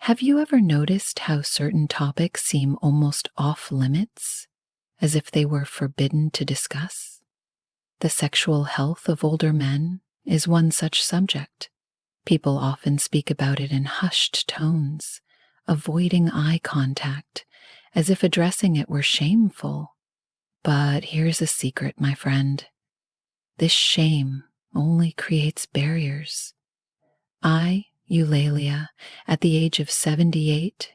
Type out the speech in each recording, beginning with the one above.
Have you ever noticed how certain topics seem almost off limits, as if they were forbidden to discuss? The sexual health of older men is one such subject. People often speak about it in hushed tones, avoiding eye contact, as if addressing it were shameful. But here's a secret, my friend. This shame only creates barriers. I, Eulalia, at the age of 78,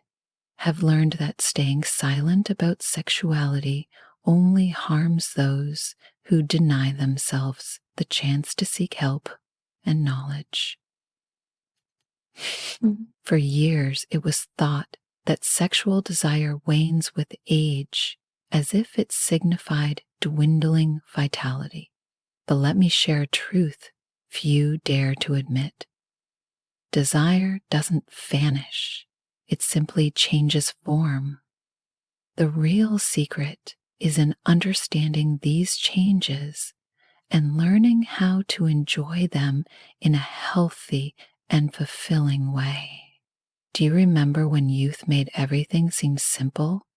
have learned that staying silent about sexuality only harms those who deny themselves the chance to seek help and knowledge. For years, it was thought that sexual desire wanes with age, as if it signified dwindling vitality. But let me share a truth few dare to admit. Desire doesn't vanish, it simply changes form. The real secret is in understanding these changes and learning how to enjoy them in a healthy and fulfilling way. Do you remember when youth made everything seem simple,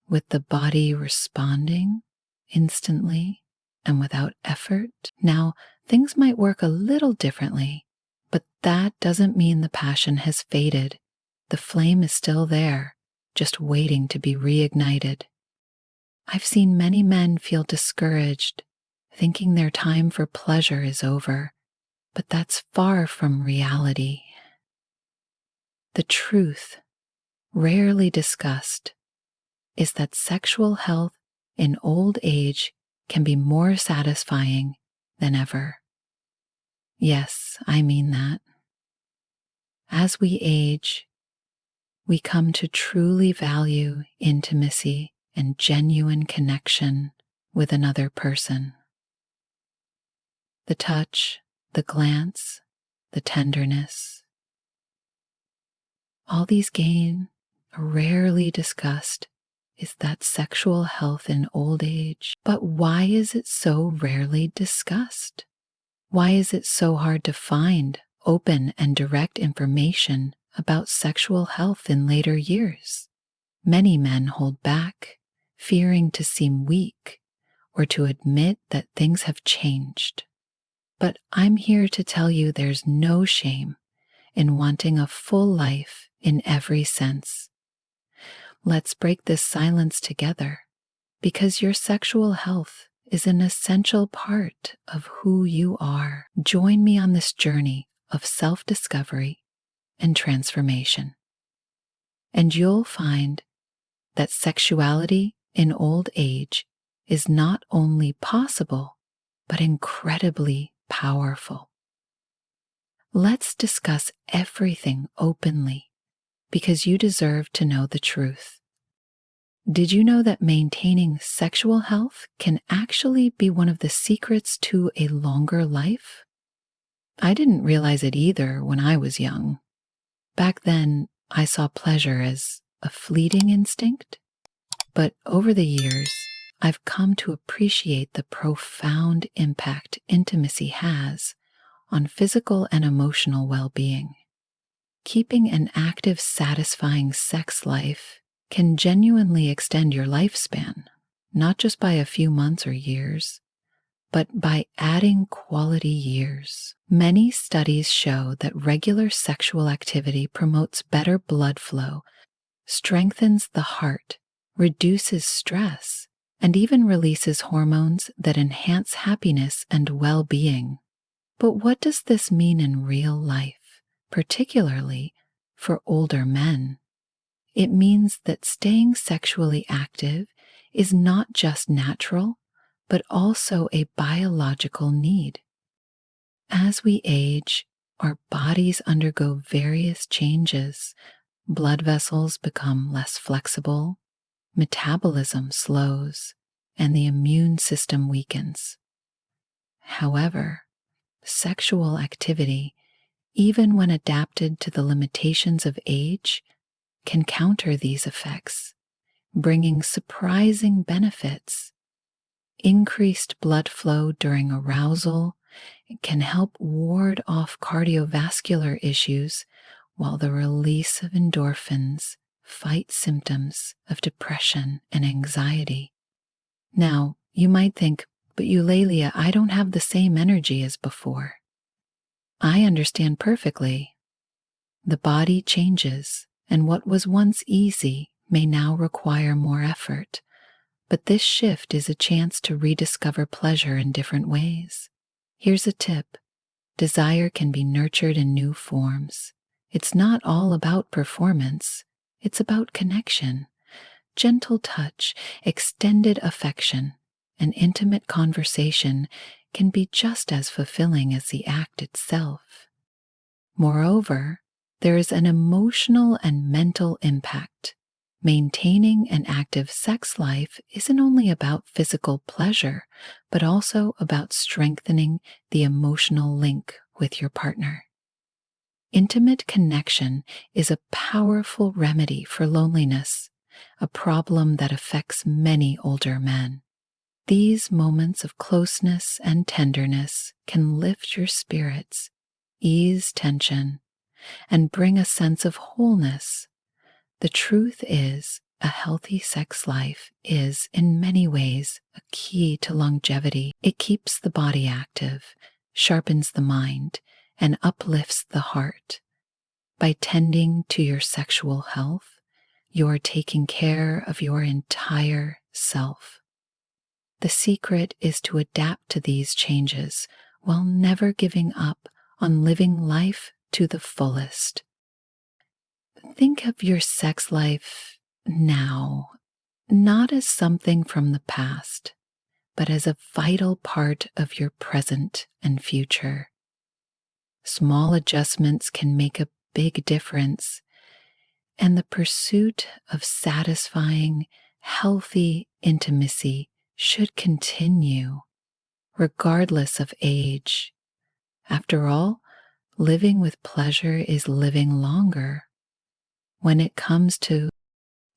with the body responding instantly and without effort? Now, things might work a little differently, but that doesn't mean the passion has faded. The flame is still there, just waiting to be reignited. I've seen many men feel discouraged, thinking their time for pleasure is over, but that's far from reality. The truth, rarely discussed, is that sexual health in old age can be more satisfying than ever. Yes, I mean that. As we age, we come to truly value intimacy and genuine connection with another person. The touch, the glance, the tenderness. All these gain, rarely discussed, is that sexual health in old age. But why is it so rarely discussed? Why is it so hard to find open and direct information about sexual health in later years? Many men hold back, fearing to seem weak or to admit that things have changed. But I'm here to tell you there's no shame in wanting a full life in every sense. Let's break this silence together, because your sexual health is an essential part of who you are. Join me on this journey of self-discovery and transformation, and you'll find that sexuality in old age is not only possible, but incredibly powerful. Let's discuss everything openly, because you deserve to know the truth. Did you know that maintaining sexual health can actually be one of the secrets to a longer life? I didn't realize it either when I was young. Back then, I saw pleasure as a fleeting instinct, but over the years, I've come to appreciate the profound impact intimacy has on physical and emotional well-being. Keeping an active, satisfying sex life can genuinely extend your lifespan, not just by a few months or years, but by adding quality years. Many studies show that regular sexual activity promotes better blood flow, strengthens the heart, reduces stress, and even releases hormones that enhance happiness and well-being. But what does this mean in real life, particularly for older men? It means that staying sexually active is not just natural, but also a biological need. As we age, our bodies undergo various changes. Blood vessels become less flexible, metabolism slows, and the immune system weakens. However, sexual activity, even when adapted to the limitations of age, can counter these effects, bringing surprising benefits. Increased blood flow during arousal can help ward off cardiovascular issues, while the release of endorphins fight symptoms of depression and anxiety. Now, you might think, but Eulalia, I don't have the same energy as before. I understand perfectly. The body changes, and what was once easy may now require more effort. But this shift is a chance to rediscover pleasure in different ways. Here's a tip. Desire can be nurtured in new forms. It's not all about performance. It's about connection. Gentle touch, extended affection, and intimate conversation can be just as fulfilling as the act itself. Moreover, there is an emotional and mental impact. Maintaining an active sex life isn't only about physical pleasure, but also about strengthening the emotional link with your partner. Intimate connection is a powerful remedy for loneliness, a problem that affects many older men. These moments of closeness and tenderness can lift your spirits, ease tension, and bring a sense of wholeness. The truth is, a healthy sex life is, in many ways, a key to longevity. It keeps the body active, sharpens the mind, and uplifts the heart. By tending to your sexual health, you are taking care of your entire self. The secret is to adapt to these changes while never giving up on living life to the fullest. Think of your sex life now, not as something from the past, but as a vital part of your present and future. Small adjustments can make a big difference, and the pursuit of satisfying, healthy intimacy should continue, regardless of age. After all, living with pleasure is living longer. When it comes to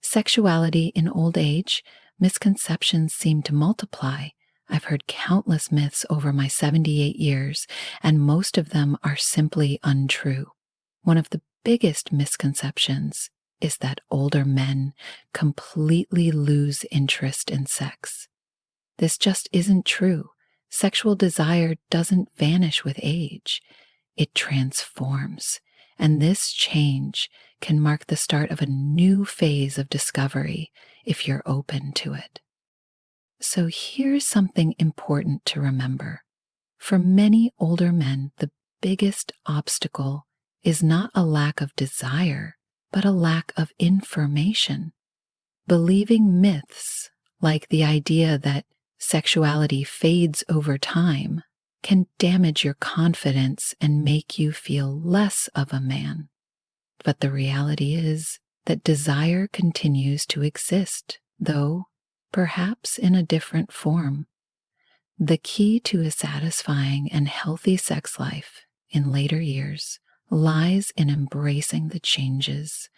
sexuality in old age, misconceptions seem to multiply. I've heard countless myths over my 78 years, and most of them are simply untrue. One of the biggest misconceptions is that older men completely lose interest in sex. This just isn't true. Sexual desire doesn't vanish with age. It transforms, and this change can mark the start of a new phase of discovery if you're open to it. So here's something important to remember. For many older men, the biggest obstacle is not a lack of desire, but a lack of information. Believing myths like the idea that sexuality fades over time can damage your confidence and make you feel less of a man. But the reality is that desire continues to exist, though perhaps in a different form. The key to a satisfying and healthy sex life in later years lies in embracing the changes,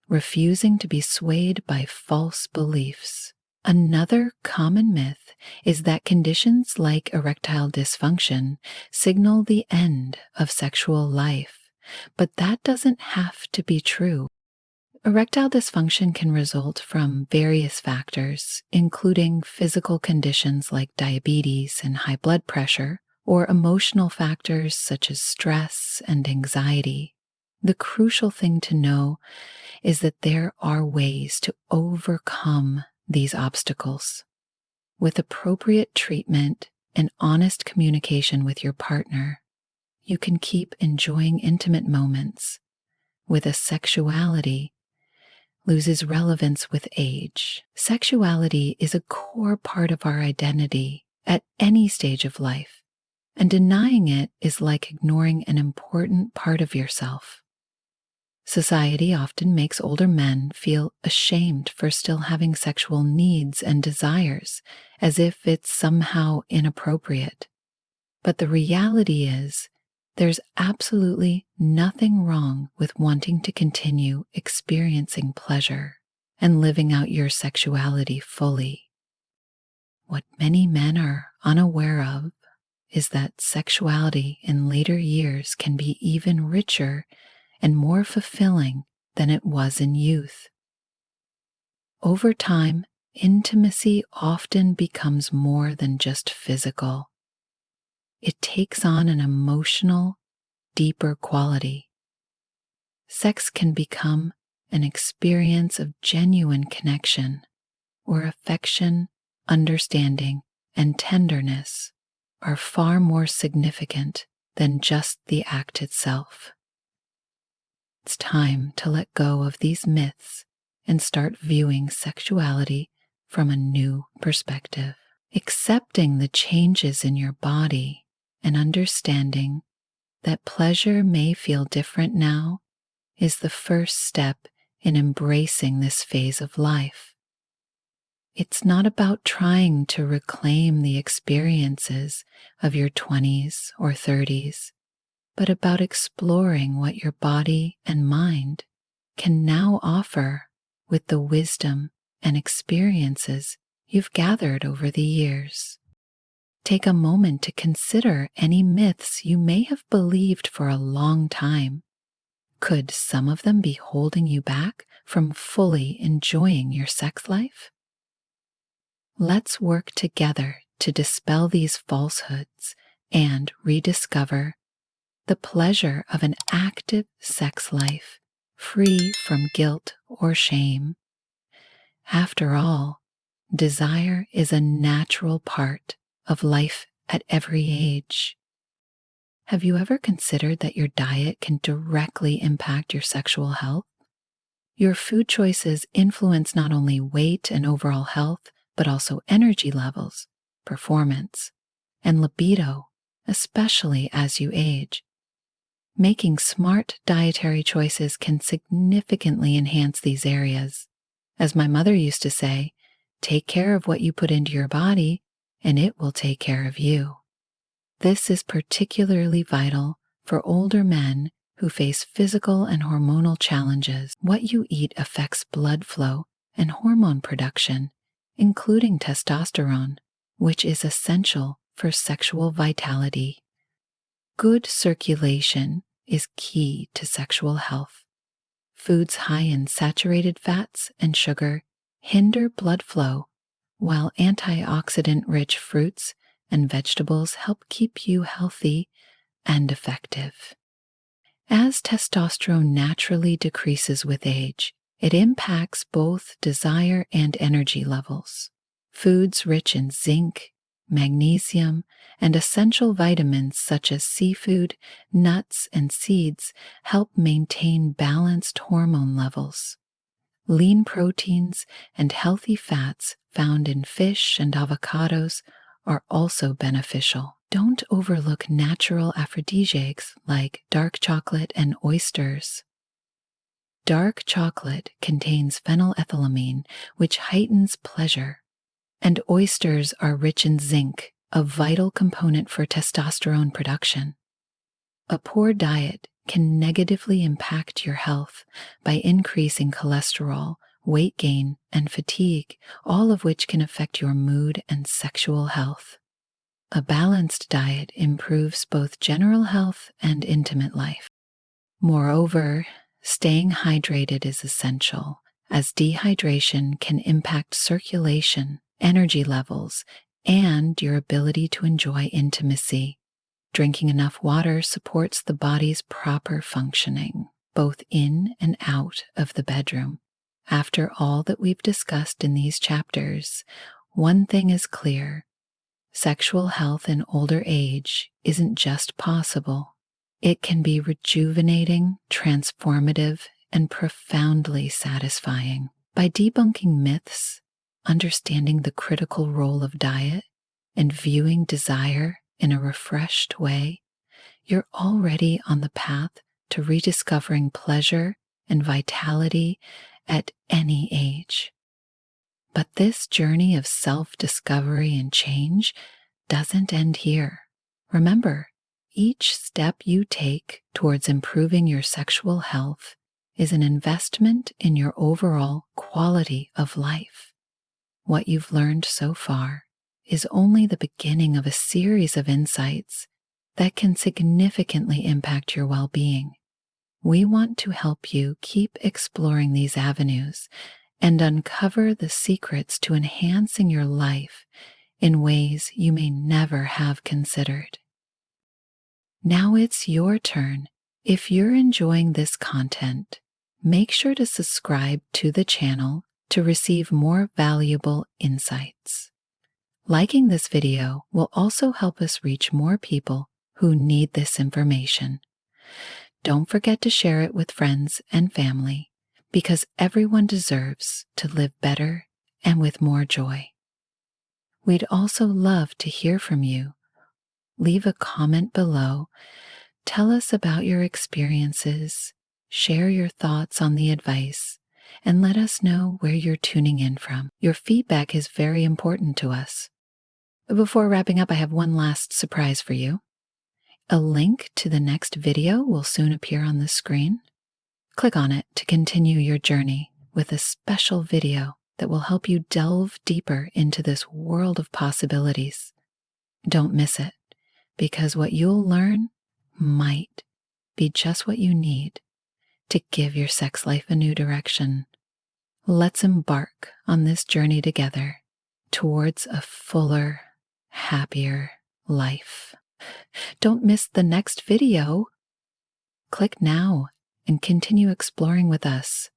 refusing to be swayed by false beliefs. Another common myth is that conditions like erectile dysfunction signal the end of sexual life, but that doesn't have to be true. Erectile dysfunction can result from various factors, including physical conditions like diabetes and high blood pressure, or emotional factors such as stress and anxiety. The crucial thing to know is that there are ways to overcome these obstacles. With appropriate treatment and honest communication with your partner, you can keep enjoying intimate moments. With a sexuality loses relevance with age. Sexuality is a core part of our identity at any stage of life, and denying it is like ignoring an important part of yourself. Society often makes older men feel ashamed for still having sexual needs and desires, as if it's somehow inappropriate. But the reality is, there's absolutely nothing wrong with wanting to continue experiencing pleasure and living out your sexuality fully. What many men are unaware of is that sexuality in later years can be even richer and more fulfilling than it was in youth. Over time, intimacy often becomes more than just physical. It takes on an emotional, deeper quality. Sex can become an experience of genuine connection, where affection, understanding, and tenderness are far more significant than just the act itself. It's time to let go of these myths and start viewing sexuality from a new perspective. Accepting the changes in your body and understanding that pleasure may feel different now is the first step in embracing this phase of life. It's not about trying to reclaim the experiences of your 20s or 30s, but about exploring what your body and mind can now offer with the wisdom and experiences you've gathered over the years. Take a moment to consider any myths you may have believed for a long time. Could some of them be holding you back from fully enjoying your sex life? Let's work together to dispel these falsehoods and rediscover the pleasure of an active sex life free from guilt or shame. After all, desire is a natural part of life at every age. Have you ever considered that your diet can directly impact your sexual health? Your food choices influence not only weight and overall health, but also energy levels, performance, and libido, especially as you age. Making smart dietary choices can significantly enhance these areas. As my mother used to say, take care of what you put into your body, and it will take care of you. This is particularly vital for older men who face physical and hormonal challenges. What you eat affects blood flow and hormone production, including testosterone, which is essential for sexual vitality. Good circulation is key to sexual health. Foods high in saturated fats and sugar hinder blood flow, while antioxidant-rich fruits and vegetables help keep you healthy and effective. As testosterone naturally decreases with age, it impacts both desire and energy levels. Foods rich in zinc, magnesium, and essential vitamins such as seafood, nuts, and seeds help maintain balanced hormone levels. Lean proteins and healthy fats found in fish and avocados are also beneficial. Don't overlook natural aphrodisiacs like dark chocolate and oysters. Dark chocolate contains phenylethylamine, which heightens pleasure, and oysters are rich in zinc, a vital component for testosterone production. A poor diet can negatively impact your health by increasing cholesterol, weight gain, and fatigue, all of which can affect your mood and sexual health. A balanced diet improves both general health and intimate life. Moreover, staying hydrated is essential, as dehydration can impact circulation, energy levels, and your ability to enjoy intimacy. Drinking enough water supports the body's proper functioning, both in and out of the bedroom. After all that we've discussed in these chapters, one thing is clear. Sexual health in older age isn't just possible. It can be rejuvenating, transformative, and profoundly satisfying. By debunking myths, understanding the critical role of diet, and viewing desire in a refreshed way, you're already on the path to rediscovering pleasure and vitality at any age. But this journey of self-discovery and change doesn't end here. Remember, each step you take towards improving your sexual health is an investment in your overall quality of life. What you've learned so far is only the beginning of a series of insights that can significantly impact your well-being. We want to help you keep exploring these avenues and uncover the secrets to enhancing your life in ways you may never have considered. Now it's your turn. If you're enjoying this content, make sure to subscribe to the channel to receive more valuable insights. Liking this video will also help us reach more people who need this information. Don't forget to share it with friends and family because everyone deserves to live better and with more joy. We'd also love to hear from you. Leave a comment below. Tell us about your experiences, share your thoughts on the advice, and let us know where you're tuning in from. Your feedback is very important to us. Before wrapping up, I have one last surprise for you. A link to the next video will soon appear on the screen. Click on it to continue your journey with a special video that will help you delve deeper into this world of possibilities. Don't miss it, because what you'll learn might be just what you need to give your sex life a new direction. Let's embark on this journey together towards a fuller, happier life. Don't miss the next video. Click now and continue exploring with us.